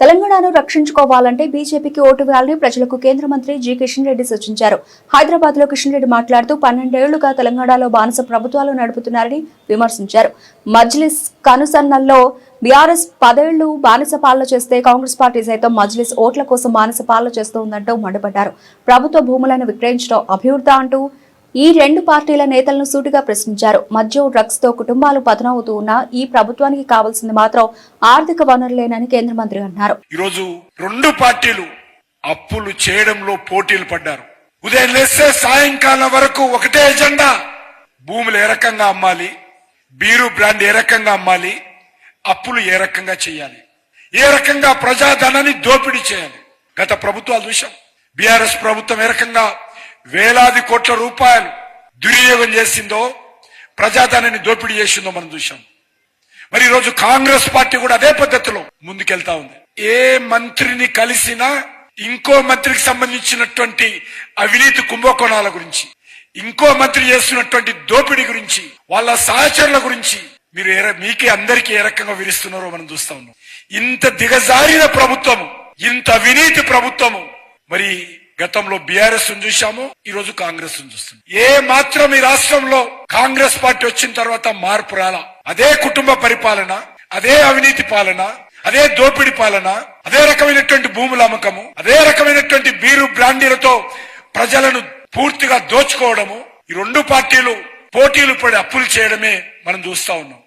తెలంగాణను రక్షించుకోవాలంటే బీజేపీకి ఓటు వేయాలని ప్రజలకు కేంద్ర మంత్రి జి కిషన్ రెడ్డి సూచించారు. హైదరాబాద్ లో కిషన్ రెడ్డి మాట్లాడుతూ 12 ఏళ్లుగా తెలంగాణలో బానిస ప్రభుత్వాలు నడుపుతున్నారని విమర్శించారు. మజ్లిస్ కనుసన్నల్లో బీఆర్ఎస్ 10 ఏళ్లు బానిస పాలన చేస్తే కాంగ్రెస్ పార్టీ సైతం మజ్లిస్ ఓట్ల కోసం బానిస పాలన చేస్తోందంటూ మండిపడ్డారు. ప్రభుత్వ భూములను విక్రయించడం అభివృద్ధి అంటూ ఈ రెండు పార్టీల నేతలను సూటిగా ప్రశ్నించారు. మద్యం, డ్రగ్స్ తో కుటుంబాలు పతనవుతూ ఉన్న ఈ ప్రభుత్వానికి కావాల్సింది మాత్రం ఆర్థిక వనరులేనని కేంద్ర మంత్రి అన్నారు. ఈరోజు రెండు పార్టీలు అప్పులు చేయడంలో పోటీలు పడ్డారు. ఉదయం లేస్తే సాయంకాలం వరకు ఒకటే ఎజెండా. భూములు ఏ రకంగా అమ్మాలి, బీరు బ్రాండ్ ఏ రకంగా అమ్మాలి, అప్పులు ఏ రకంగా చేయాలి, ఏ రకంగా ప్రజాధనాన్ని దోపిడీ చేయాలి. గత ప్రభుత్వాలు చూశాం. బీఆర్ఎస్ ప్రభుత్వం ఏ రకంగా వేలాది కోట్ల రూపాయలు దుర్వినియోగం చేసిందో, ప్రజాధనాన్ని దోపిడీ చేసిందో మనం చూశాం. మరి ఈరోజు కాంగ్రెస్ పార్టీ కూడా అదే పద్ధతిలో ముందుకెళ్తా ఉంది. ఏ మంత్రిని కలిసినా ఇంకో మంత్రికి సంబంధించినటువంటి అవినీతి కుంభకోణాల గురించి, ఇంకో మంత్రి చేస్తున్నటువంటి దోపిడీ గురించి, వాళ్ళ సహచరుల గురించి మీకే అందరికీ ఏ రకంగా విరుస్తున్నారో మనం చూస్తా ఉన్నాం. ఇంత దిగజారిన ప్రభుత్వము, ఇంత అవినీతి ప్రభుత్వము మరి గతంలో బీఆర్ఎస్ చూశాము, ఈ రోజు కాంగ్రెస్ చూస్తున్నాం. ఏ మాత్రం ఈ రాష్ట్రంలో కాంగ్రెస్ పార్టీ వచ్చిన తర్వాత మార్పు రాలా. అదే కుటుంబ పరిపాలన, అదే అవినీతి పాలన, అదే దోపిడి పాలన, అదే రకమైనటువంటి భూముల అమ్మకము, అదే రకమైనటువంటి బీరు బ్రాండీలతో ప్రజలను పూర్తిగా దోచుకోవడము. ఈ రెండు పార్టీలు పోటీలు పడి అప్పులు చేయడమే మనం చూస్తా ఉన్నాం.